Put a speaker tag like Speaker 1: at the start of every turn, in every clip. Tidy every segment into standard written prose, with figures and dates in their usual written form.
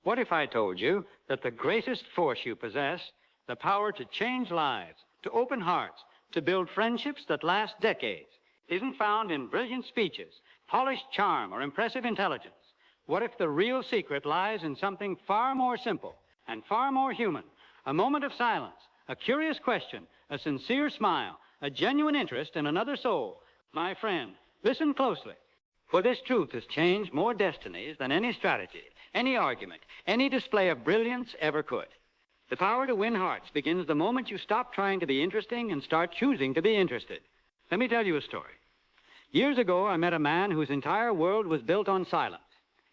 Speaker 1: What if I told you that the greatest force you possess, the power to change lives, to open hearts, to build friendships that last decades, isn't found in brilliant speeches, polished charm, or impressive intelligence? What if the real secret lies in something far more simple and far more human? A moment of silence, a curious question, a sincere smile, a genuine interest in another soul. My friend, listen closely, for this truth has changed more destinies than any strategy, any argument, any display of brilliance ever could. The power to win hearts begins the moment you stop trying to be interesting and start choosing to be interested. Let me tell you a story. Years ago, I met a man whose entire world was built on silence.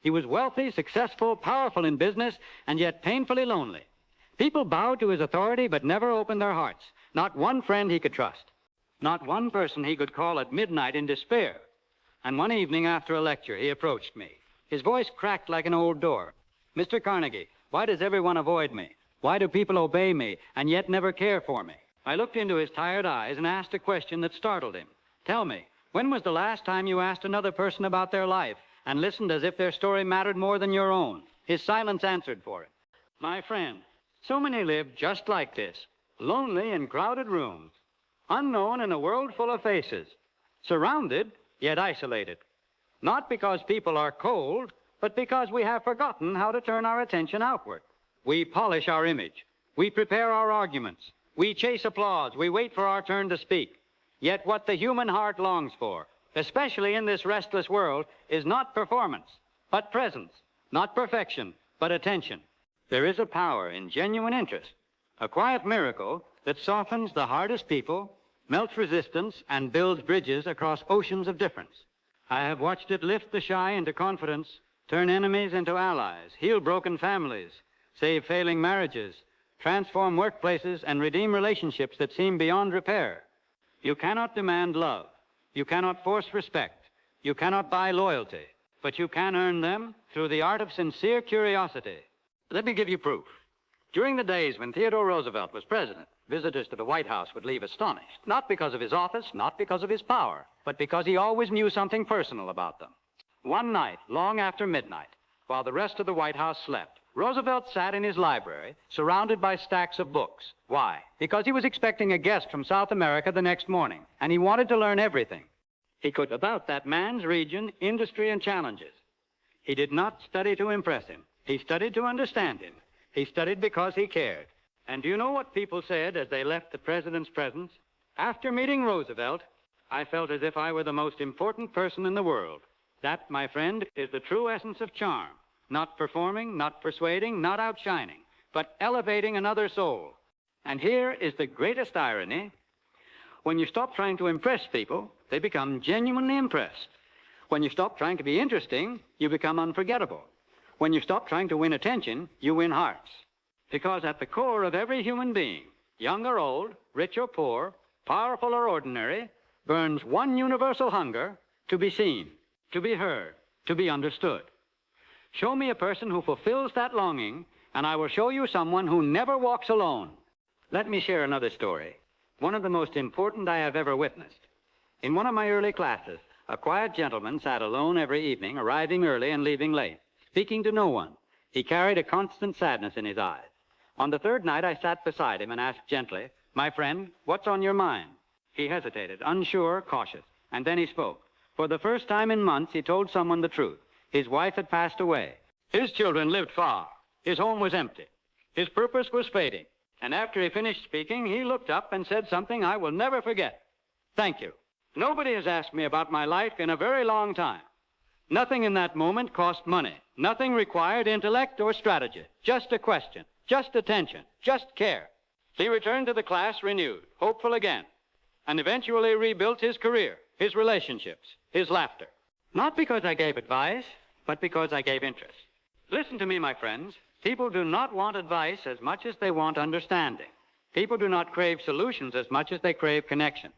Speaker 1: He was wealthy, successful, powerful in business, and yet painfully lonely. People bowed to his authority but never opened their hearts. Not one friend he could trust. Not one person he could call at midnight in despair. And one evening after a lecture, he approached me. His voice cracked like an old door. "Mr. Carnegie, why does everyone avoid me? Why do people obey me and yet never care for me?" I looked into his tired eyes and asked a question that startled him. "Tell me, when was the last time you asked another person about their life and listened as if their story mattered more than your own?" His silence answered for it. My friend, so many live just like this, lonely in crowded rooms, unknown in a world full of faces, surrounded yet isolated. Not because people are cold, but because we have forgotten how to turn our attention outward. We polish our image. We prepare our arguments. We chase applause. We wait for our turn to speak. Yet what the human heart longs for, especially in this restless world, is not performance, but presence. Not perfection, but attention. There is a power in genuine interest, a quiet miracle that softens the hardest people, melts resistance, and builds bridges across oceans of difference. I have watched it lift the shy into confidence, turn enemies into allies, heal broken families, save failing marriages, transform workplaces, and redeem relationships that seem beyond repair. You cannot demand love. You cannot force respect. You cannot buy loyalty. But you can earn them through the art of sincere curiosity. Let me give you proof. During the days when Theodore Roosevelt was president, visitors to the White House would leave astonished, not because of his office, not because of his power, but because he always knew something personal about them. One night, long after midnight, while the rest of the White House slept, Roosevelt sat in his library, surrounded by stacks of books. Why? Because he was expecting a guest from South America the next morning, and he wanted to learn everything he could about that man's region, industry, and challenges. He did not study to impress him. He studied to understand him. He studied because he cared. And do you know what people said as they left the president's presence? After meeting Roosevelt, I felt as if I were the most important person in the world. That, my friend, is the true essence of charm. Not performing, not persuading, not outshining, but elevating another soul. And here is the greatest irony. When you stop trying to impress people, they become genuinely impressed. When you stop trying to be interesting, you become unforgettable. When you stop trying to win attention, you win hearts. Because at the core of every human being, young or old, rich or poor, powerful or ordinary, burns one universal hunger: to be seen, to be heard, to be understood. Show me a person who fulfills that longing, and I will show you someone who never walks alone. Let me share another story, one of the most important I have ever witnessed. In one of my early classes, a quiet gentleman sat alone every evening, arriving early and leaving late, speaking to no one. He carried a constant sadness in his eyes. On the third night, I sat beside him and asked gently, "My friend, what's on your mind?" He hesitated, unsure, cautious, and then he spoke. For the first time in months, he told someone the truth. His wife had passed away. His children lived far. His home was empty. His purpose was fading. And after he finished speaking, he looked up and said something I will never forget. "Thank you. Nobody has asked me about my life in a very long time." Nothing in that moment cost money. Nothing required intellect or strategy. Just a question, just attention, just care. He returned to the class renewed, hopeful again, and eventually rebuilt his career, his relationships, his laughter. Not because I gave advice, but because I gave interest. Listen to me, my friends. People do not want advice as much as they want understanding. People do not crave solutions as much as they crave connection.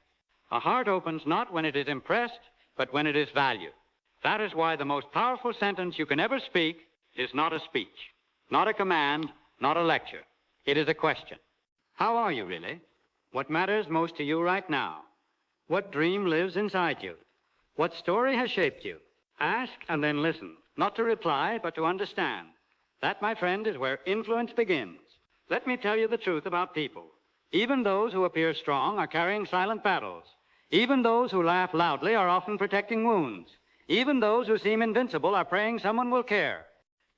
Speaker 1: A heart opens not when it is impressed, but when it is valued. That is why the most powerful sentence you can ever speak is not a speech, not a command, not a lecture. It is a question. How are you really? What matters most to you right now? What dream lives inside you? What story has shaped you? Ask and then listen, not to reply, but to understand. That, my friend, is where influence begins. Let me tell you the truth about people. Even those who appear strong are carrying silent battles. Even those who laugh loudly are often protecting wounds. Even those who seem invincible are praying someone will care.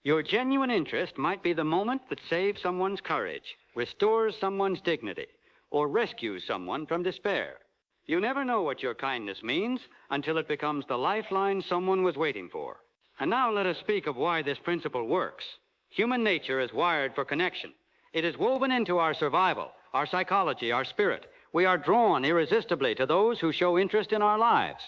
Speaker 1: Your genuine interest might be the moment that saves someone's courage, restores someone's dignity, or rescues someone from despair. You never know what your kindness means until it becomes the lifeline someone was waiting for. And now let us speak of why this principle works. Human nature is wired for connection. It is woven into our survival, our psychology, our spirit. We are drawn irresistibly to those who show interest in our lives.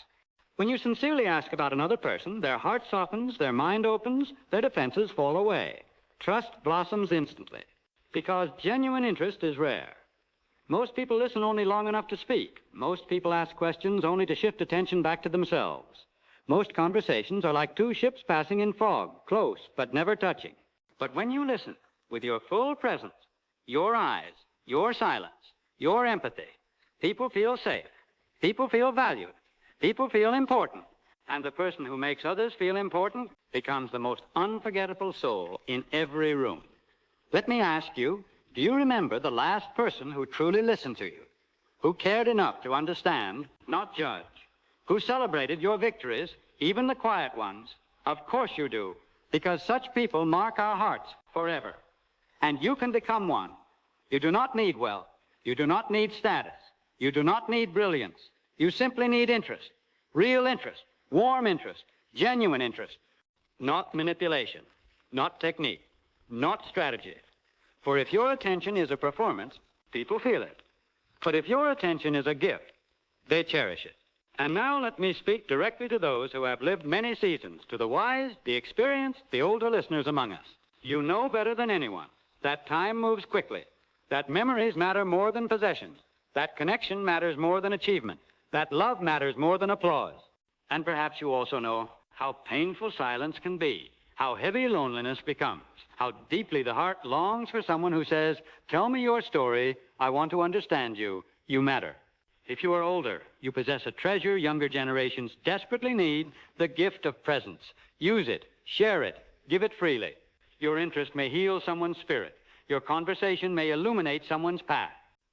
Speaker 1: When you sincerely ask about another person, their heart softens, their mind opens, their defenses fall away. Trust blossoms instantly, because genuine interest is rare. Most people listen only long enough to speak. Most people ask questions only to shift attention back to themselves. Most conversations are like two ships passing in fog, close but never touching. But when you listen with your full presence, your eyes, your silence, your empathy, people feel safe, people feel valued, people feel important, and the person who makes others feel important becomes the most unforgettable soul in every room. Let me ask you, do you remember the last person who truly listened to you, who cared enough to understand, not judge, who celebrated your victories, even the quiet ones? Of course you do, because such people mark our hearts forever. And you can become one. You do not need wealth. You do not need status. You do not need brilliance. You simply need interest, real interest, warm interest, genuine interest, not manipulation, not technique, not strategy. For if your attention is a performance, people feel it. But if your attention is a gift, they cherish it. And now let me speak directly to those who have lived many seasons, to the wise, the experienced, the older listeners among us. You know better than anyone that time moves quickly, that memories matter more than possessions, that connection matters more than achievement, that love matters more than applause. And perhaps you also know how painful silence can be, how heavy loneliness becomes, how deeply the heart longs for someone who says, "Tell me your story, I want to understand you, you matter." If you are older, you possess a treasure younger generations desperately need, the gift of presence. Use it, share it, give it freely. Your interest may heal someone's spirit. Your conversation may illuminate someone's path.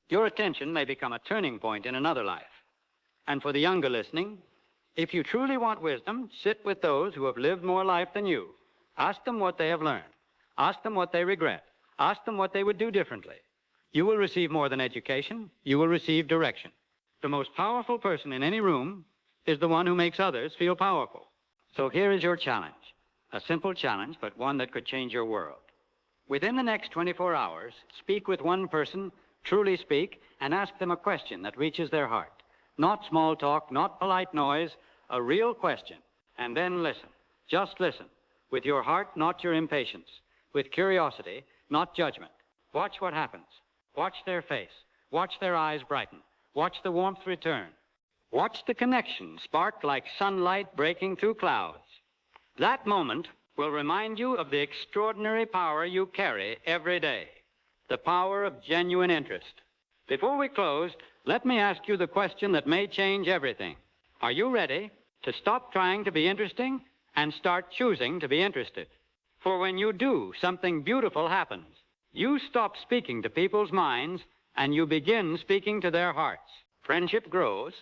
Speaker 1: Your attention may become a turning point in another life. And for the younger listening, if you truly want wisdom, sit with those who have lived more life than you. Ask them what they have learned. Ask them what they regret. Ask them what they would do differently. You will receive more than education. You will receive direction. The most powerful person in any room is the one who makes others feel powerful. So here is your challenge, a simple challenge, but one that could change your world. Within the next 24 hours, speak with one person, truly speak, and ask them a question that reaches their heart. Not small talk, not polite noise, a real question. And then listen, just listen, with your heart, not your impatience, with curiosity, not judgment. Watch what happens. Watch their face. Watch their eyes brighten. Watch the warmth return. Watch the connection spark like sunlight breaking through clouds. That moment will remind you of the extraordinary power you carry every day, the power of genuine interest. Before we close, let me ask you the question that may change everything. Are you ready to stop trying to be interesting and start choosing to be interested? For when you do, something beautiful happens. You stop speaking to people's minds and you begin speaking to their hearts. Friendship grows,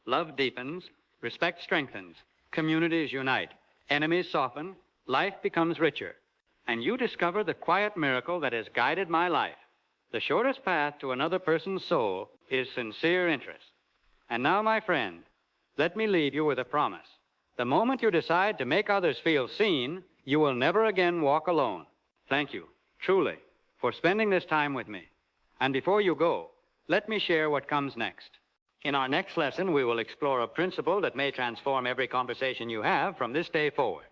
Speaker 1: love deepens, respect strengthens, communities unite, enemies soften, life becomes richer, and you discover the quiet miracle that has guided my life. The shortest path to another person's soul is sincere interest. And now, my friend, let me leave you with a promise. The moment you decide to make others feel seen, you will never again walk alone. Thank you, truly, for spending this time with me. And before you go, let me share what comes next. In our next lesson, we will explore a principle that may transform every conversation you have from this day forward.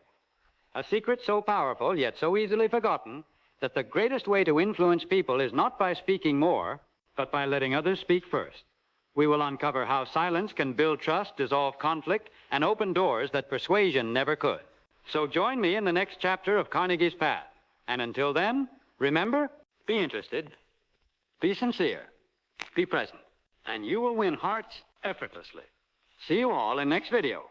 Speaker 1: A secret so powerful, yet so easily forgotten, that the greatest way to influence people is not by speaking more, but by letting others speak first. We will uncover how silence can build trust, dissolve conflict, and open doors that persuasion never could. So join me in the next chapter of Carnegie's Path. And until then, remember, be interested, be sincere, be present, and you will win hearts effortlessly. See you all in next video.